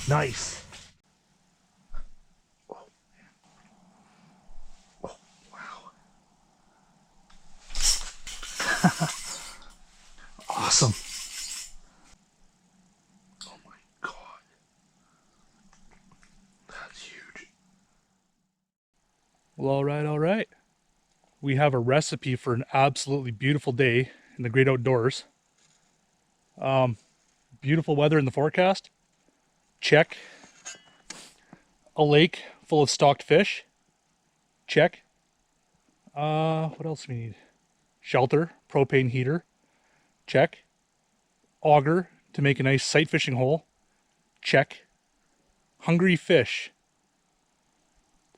Nice. Oh, oh wow. Awesome. Oh my God. That's huge. Well, all right. We have a recipe for an absolutely beautiful day in the great outdoors. Beautiful weather in the forecast. Check. A lake full of stocked fish. Check. What else do we need? Shelter, propane heater. Check. Auger to make a nice sight fishing hole. Check. Hungry fish.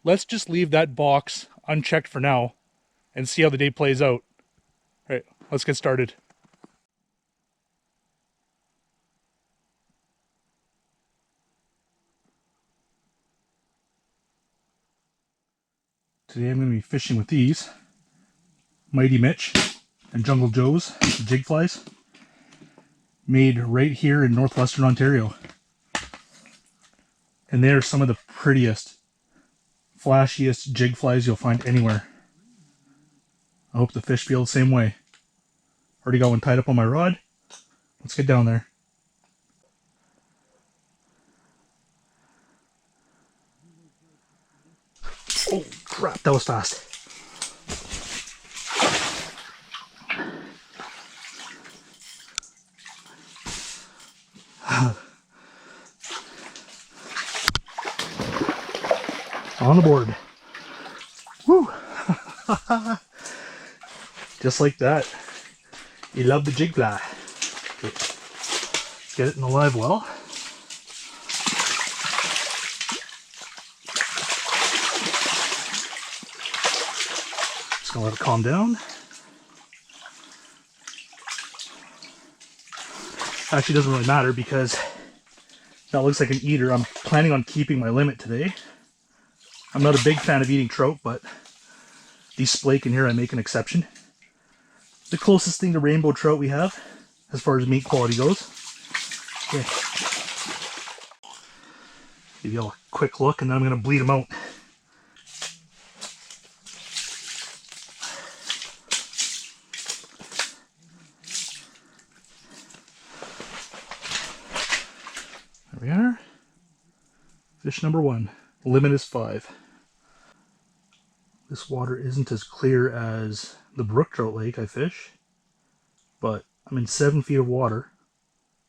Let's just leave that box unchecked for now and see how the day plays out. All right, let's get started. Today I'm going to be fishing with these Mighty Mitch and Jungle Joe's jig flies, made right here in northwestern Ontario. And they are some of the prettiest, flashiest jig flies you'll find anywhere. I hope the fish feel the same way. Already got one tied up on my rod. Let's get down there. Oh crap, that was fast. On the board. Woo! Just like that. You love the jig fly. Okay. Let's get it in the live well. Just gonna let it calm down. Actually, doesn't really matter because that looks like an eater. I'm planning on keeping my limit today. I'm not a big fan of eating trout, but these SPLAKE in here, I make an exception. The closest thing to rainbow trout we have, as far as meat quality goes. Okay. Give you all a quick look, and then I'm going to bleed them out. There we are. Fish number 1. Limit is 5. This water isn't as clear as the brook trout lake I fish, but I'm in 7 feet of water,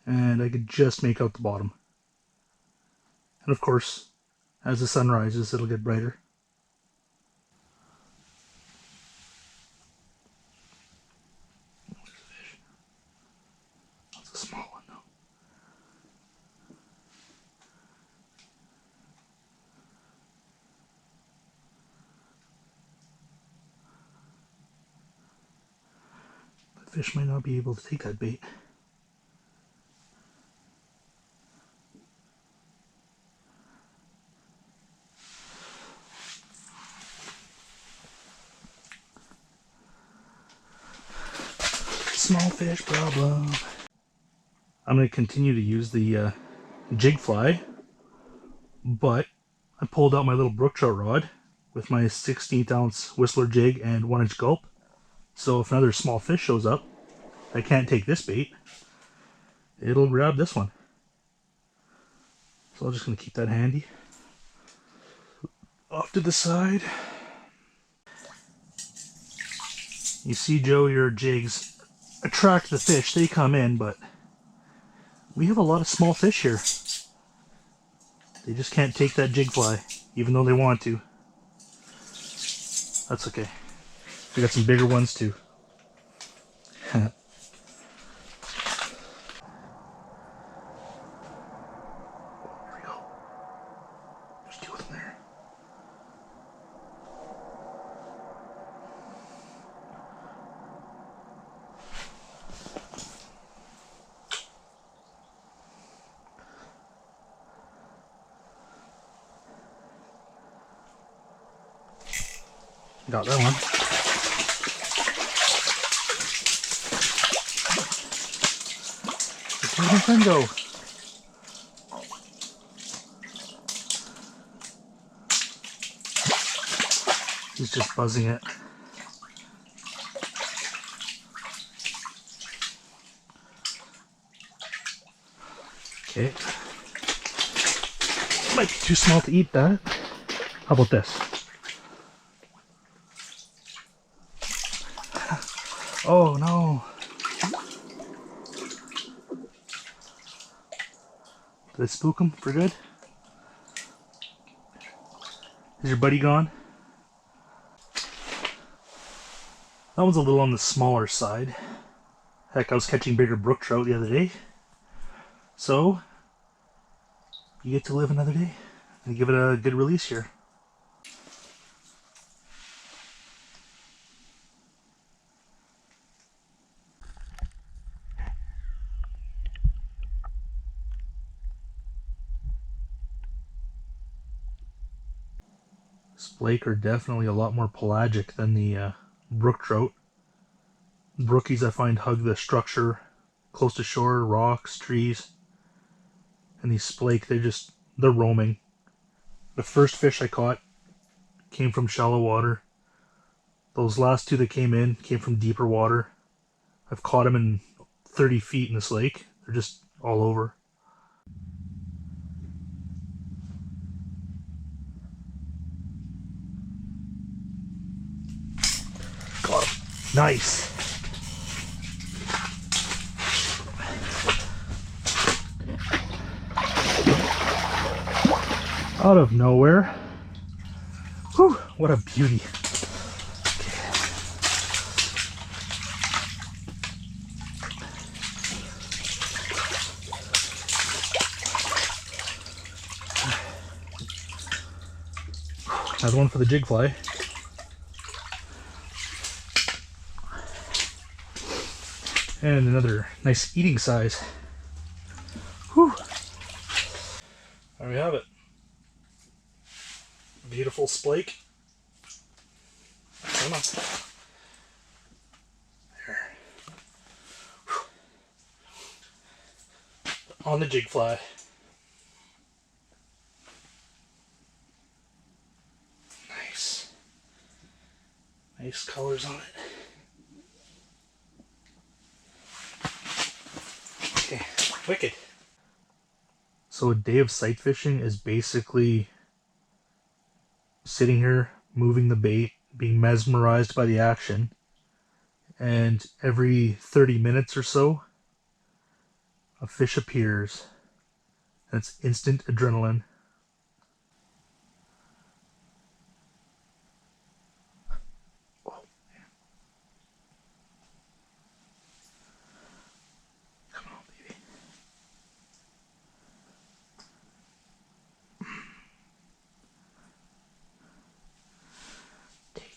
and I could just make out the bottom. And of course, as the sun rises, it'll get brighter. There's a fish. That's a small one though. That fish might not be able to take that bait. Small fish problem. I'm going to continue to use the jig fly, but I pulled out my little brook trout rod with my 16th ounce Whistler jig and 1-inch gulp. So if another small fish shows up, I can't take this bait, it'll grab this one. So I'm just going to keep that handy. Off to the side. You see, Joe, your jigs attract the fish, they come in, but we have a lot of small fish here. They just can't take that jig fly, even though they want to. That's okay. We got some bigger ones too. There we go. There's 2 of them there. Got that one. Where did my friend go? he's just buzzing it. Okay. Might be too small to eat that. How about this? Oh no. Did I spook him for good? Is your buddy gone? That one's a little on the smaller side. Heck, I was catching bigger brook trout the other day. So, you get to live another day and give it a good release here. Splake are definitely a lot more pelagic than the brook trout. Brookies I find hug the structure close to shore, rocks, trees. And these splake, they're roaming. The first fish I caught came from shallow water. Those last two that came from deeper water. I've caught them in 30 feet in this lake. They're just all over. Got him. Nice. Out of nowhere. Whew, what a beauty. Another one for the jig fly. And another nice eating size. Whew. There we have it. Beautiful splake. Come on. There. Whew. On the jig fly. Nice. Nice colors on it. Okay, wicked. So a day of sight fishing is basically sitting here, moving the bait, being mesmerized by the action, and every 30 minutes or so, a fish appears, and it's instant adrenaline. Oh, come on, baby. Take it.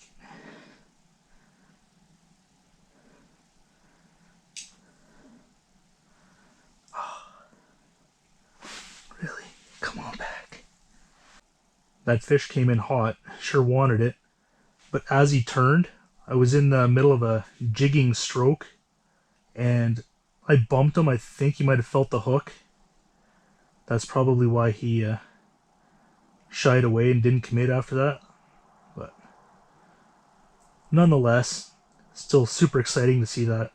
Really? Come on back. That fish came in hot, sure wanted it, but as he turned, I was in the middle of a jigging stroke, and I bumped him. I think he might have felt the hook. That's probably why he shied away and didn't commit after that. But nonetheless, still super exciting to see that.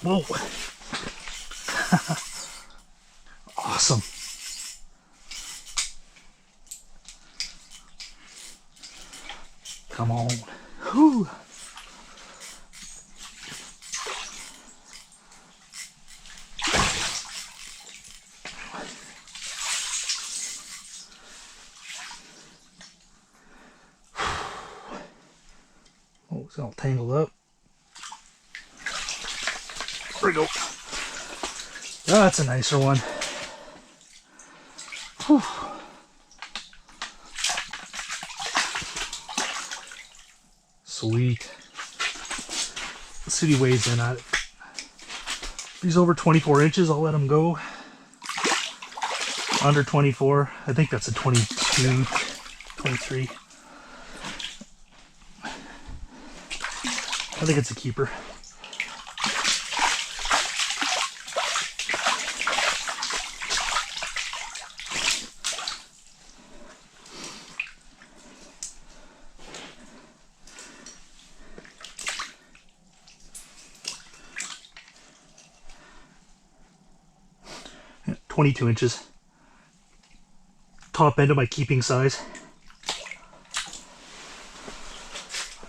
Whoa. Awesome. Come on. Whew. Oh, it's all tangled up. There we go. That's a nicer one. Whew. Sweet. Let's see what he weighs in at it. he's over 24 inches, I'll let him go. Under 24, I think that's a 22, 23. I think it's a keeper. Yeah, 22 inches. Top end of my keeping size.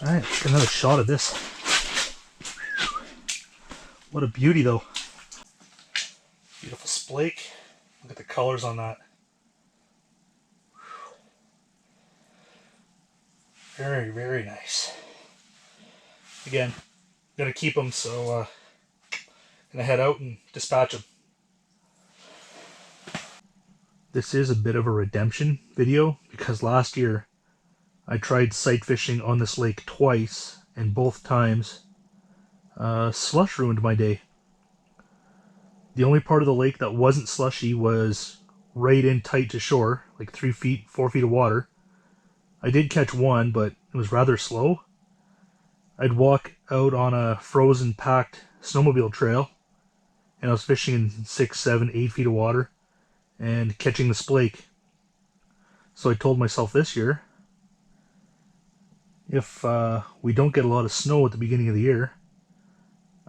Alright, let's get another shot of this. What a beauty though. Beautiful splake. Look at the colors on that. Very, very nice. Again, gonna keep them, so gonna head out and dispatch them. This is a bit of a redemption video because last year I tried sight fishing on this lake twice, and both times slush ruined my day. The only part of the lake that wasn't slushy was right in tight to shore, like 3 feet, 4 feet of water. I did catch one, but it was rather slow. I'd walk out on a frozen packed snowmobile trail, and I was fishing in 6, 7, 8 feet of water and catching the splake. So I told myself this year, if we don't get a lot of snow at the beginning of the year,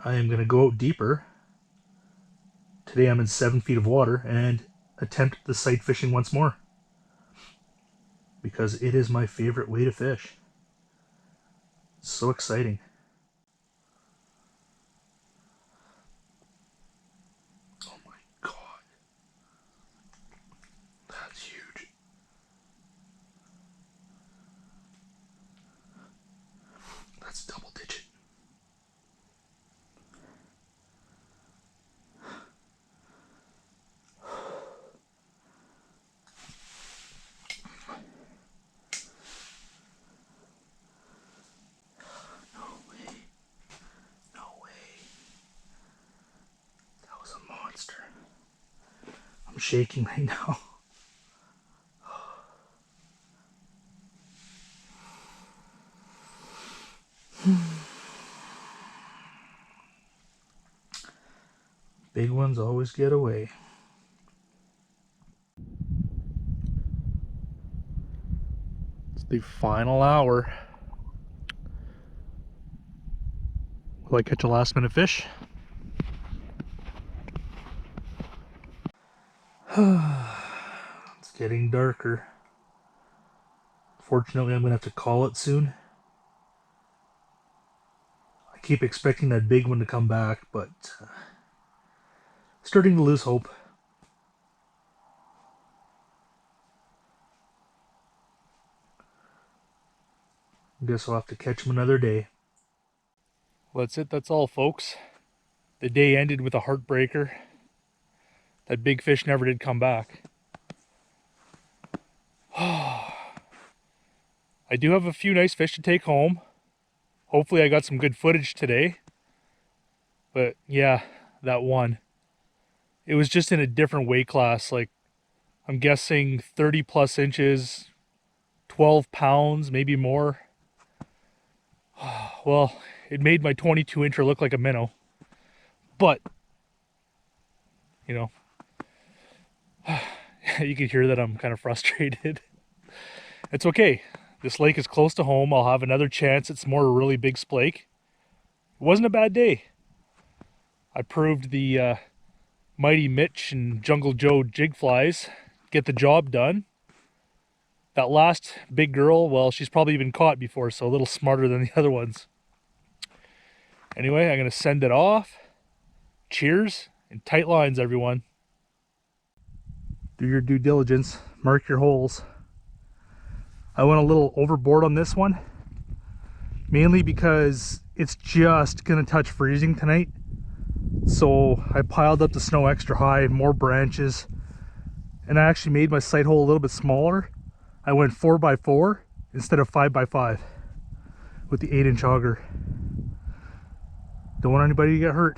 I am going to go out deeper. Today I'm in 7 feet of water and attempt the sight fishing once more, because it is my favorite way to fish. It's so exciting. Oh my god. That's huge. That's double digit. No way. No way. That was a monster. I'm shaking right now. Big ones always get away. It's the final hour. Will I catch a last minute fish? It's getting darker. Fortunately, I'm going to have to call it soon. I keep expecting that big one to come back, but starting to lose hope. I guess I'll have to catch him another day. Well, that's it. That's all, folks. The day ended with a heartbreaker. That big fish never did come back. I do have a few nice fish to take home. Hopefully I got some good footage today. But yeah, that one. It was just in a different weight class. Like, I'm guessing 30 plus inches, 12 pounds, maybe more. Well, it made my 22 incher look like a minnow. But, you know, you can hear that I'm kind of frustrated. It's okay. This lake is close to home. I'll have another chance at some more really big splake. It wasn't a bad day. I proved the Mighty Mitch and Jungle Joe jig flies get the job done. That last big girl, well, she's probably been caught before, so a little smarter than the other ones. Anyway, I'm going to send it off. Cheers and tight lines, everyone. Do your due diligence. Mark your holes. I went a little overboard on this one, mainly because it's just going to touch freezing tonight. So I piled up the snow extra high, more branches, and I actually made my sight hole a little bit smaller. I went 4x4 instead of 5x5 with the 8-inch auger. Don't want anybody to get hurt.